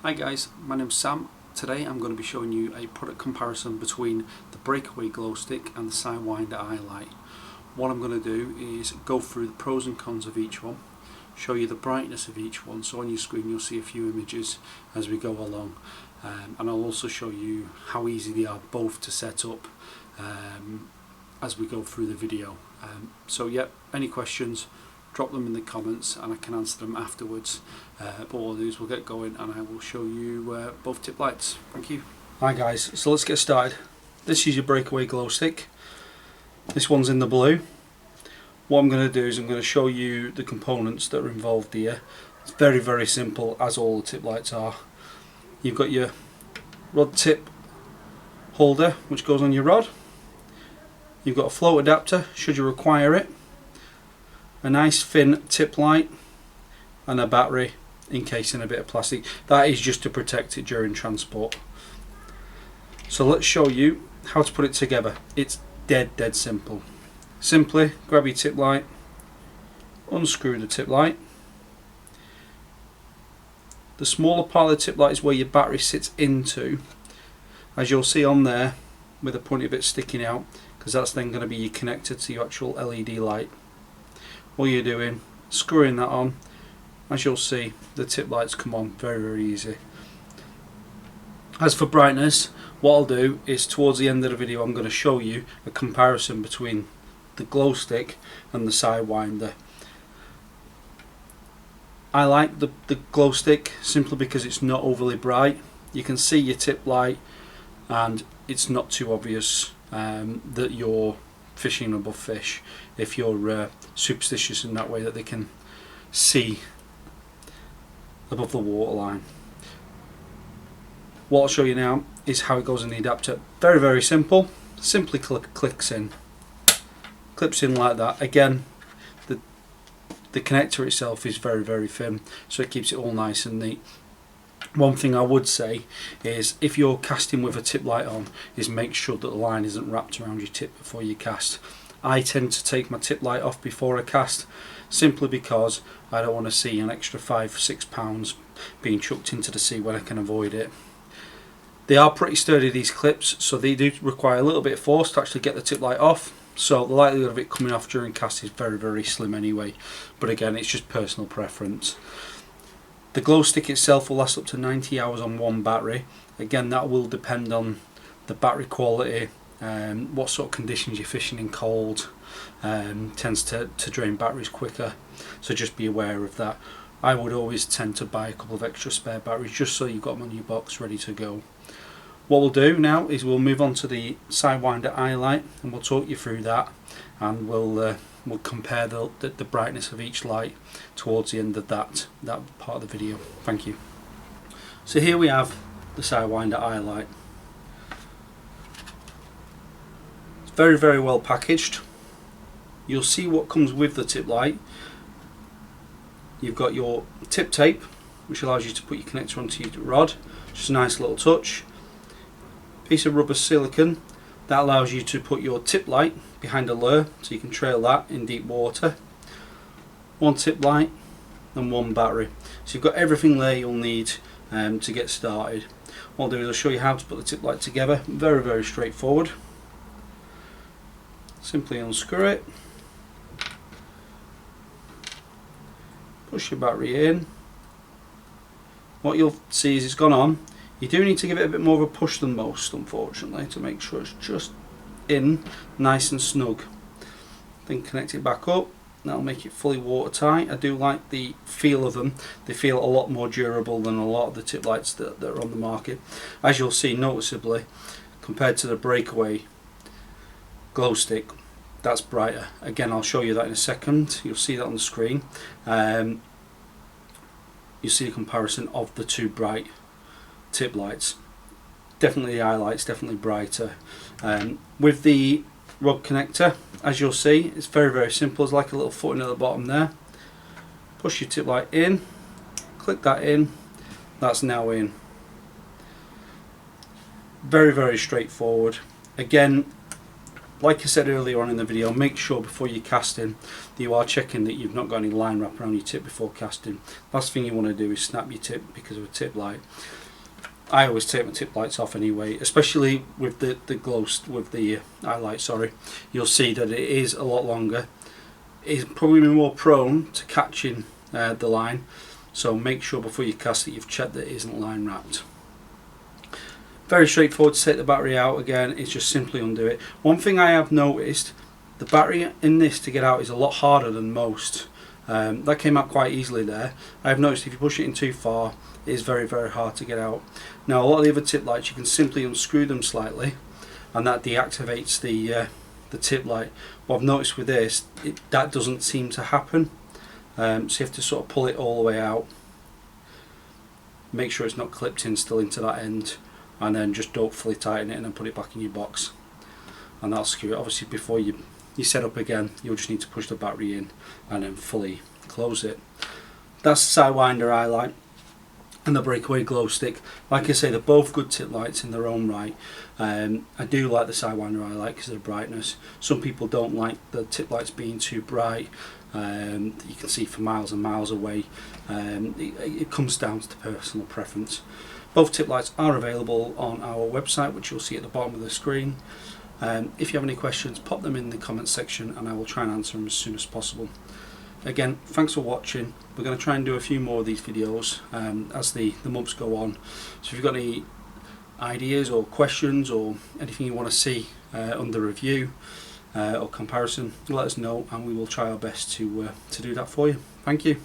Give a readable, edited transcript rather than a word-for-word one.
Hi guys, my name's Sam. Today I'm going to be showing you a product comparison between the Breakaway Glowstick and the Sidewinder Highlight. What I'm going to do is go through the pros and cons of each one, show you the brightness of each one, so on your screen you'll see a few images as we go along, and I'll also show you how easy they are both to set up as we go through the video. So yeah, any questions, drop them in the comments and I can answer them afterwards. But what we'll do is we'll get going and I will show you both tip lights. Thank you. Hi guys, so let's get started. This is your Breakaway glow stick. This one's in the blue. What I'm going to do is I'm going to show you the components that are involved here. It's very simple, as all the tip lights are. You've got your rod tip holder which goes on your rod. You've got a float adapter should you require it, a nice thin tip light, and a battery encasing a bit of plastic. That is just to protect it during transport. So let's show you how to put it together. It's dead simple. Simply grab your tip light, unscrew the tip light. The smaller part of the tip light is where your battery sits into, as you'll see on there with the pointy bit sticking out, because that's then going to be your connector to your actual LED light. All you're doing, screwing that on. As you'll see, the tip lights come on very easy. As for brightness, what I'll do is towards the end of the video I'm going to show you a comparison between the glow stick and the Sidewinder. I like the glow stick simply because it's not overly bright. You can see your tip light and it's not too obvious that you're fishing above fish, if you're superstitious in that way that they can see above the waterline. What I'll show you now is how it goes in the adapter. Very simple. Simply clicks in, clips in like that. Again, the connector itself is very thin, so it keeps it all nice and neat. One thing I would say is if you're casting with a tip light on, is make sure that the line isn't wrapped around your tip before you cast. I tend to take my tip light off before I cast, simply because I don't want to see an extra 5-6 pounds being chucked into the sea when I can avoid it. They are pretty sturdy, these clips, so they do require a little bit of force to actually get the tip light off, so the likelihood of it coming off during cast is very slim anyway, but again it's just personal preference. The glow stick itself will last up to 90 hours on one battery. Again, that will depend on the battery quality, what sort of conditions you're fishing in. Cold tends to drain batteries quicker, so just be aware of that. I would always tend to buy a couple of extra spare batteries just so you've got them on your box ready to go. What we'll do now is we'll move on to the Sidewinder Highlight and we'll talk you through that, and we'll compare the brightness of each light towards the end of that part of the video. Thank you. So here we have the Sidewinder Highlight. It's very well packaged. You'll see what comes with the tip light. You've got your tip tape, which allows you to put your connector onto your rod. Just a nice little touch. Piece of rubber silicone that allows you to put your tip light behind a lure so you can trail that in deep water. One tip light and one battery. So you've got everything there you'll need to get started. What I'll do is I'll show you how to put the tip light together. Very straightforward. Simply unscrew it. Push your battery in. What you'll see is it's gone on. You do need to give it a bit more of a push than most, unfortunately, to make sure it's just in nice and snug. Then connect it back up. That'll make it fully watertight. I do like the feel of them. They feel a lot more durable than a lot of the tip lights that are on the market. As you'll see noticeably, compared to the Breakaway glow stick, that's brighter. Again, I'll show you that in a second. You'll see that on the screen. You'll see a comparison of the two bright tip lights. Definitely the highlight's definitely brighter. With the rod connector, as you'll see, it's very simple. It's like a little footing at the bottom there. Push your tip light in, click that in, that's now in. Very straightforward. Again, like I said earlier on in the video, make sure before you're casting that you are checking that you've not got any line wrap around your tip before casting. Last thing you want to do is snap your tip because of a tip light. I always take my tip lights off anyway, especially with the eye light. Sorry, you'll see that it is a lot longer. It's probably more prone to catching the line, so make sure before you cast that you've checked that it isn't line wrapped. Very straightforward to take the battery out. Again, it's just simply undo it. One thing I have noticed, the battery in this to get out is a lot harder than most. That came out quite easily there. I've noticed if you push it in too far, it is very, very hard to get out. Now, a lot of the other tip lights, you can simply unscrew them slightly, and that deactivates the tip light. What I've noticed with this, that doesn't seem to happen. So you have to sort of pull it all the way out. Make sure it's not clipped in still into that end, and then just don't fully tighten it and then put it back in your box. And that'll secure it. Obviously, before you set up again, you'll just need to push the battery in and then fully close it. That's the Sidewinder eye light and the Breakaway Glowstick. Like I say, they're both good tip lights in their own right. I do like the Sidewinder eye light because of the brightness. Some people don't like the tip lights being too bright. You can see for miles and miles away. It comes down to personal preference. Both tip lights are available on our website, which you'll see at the bottom of the screen. If you have any questions, pop them in the comments section and I will try and answer them as soon as possible. Again, thanks for watching. We're going to try and do a few more of these videos as the months go on. So if you've got any ideas or questions or anything you want to see under review or comparison, let us know and we will try our best to do that for you. Thank you.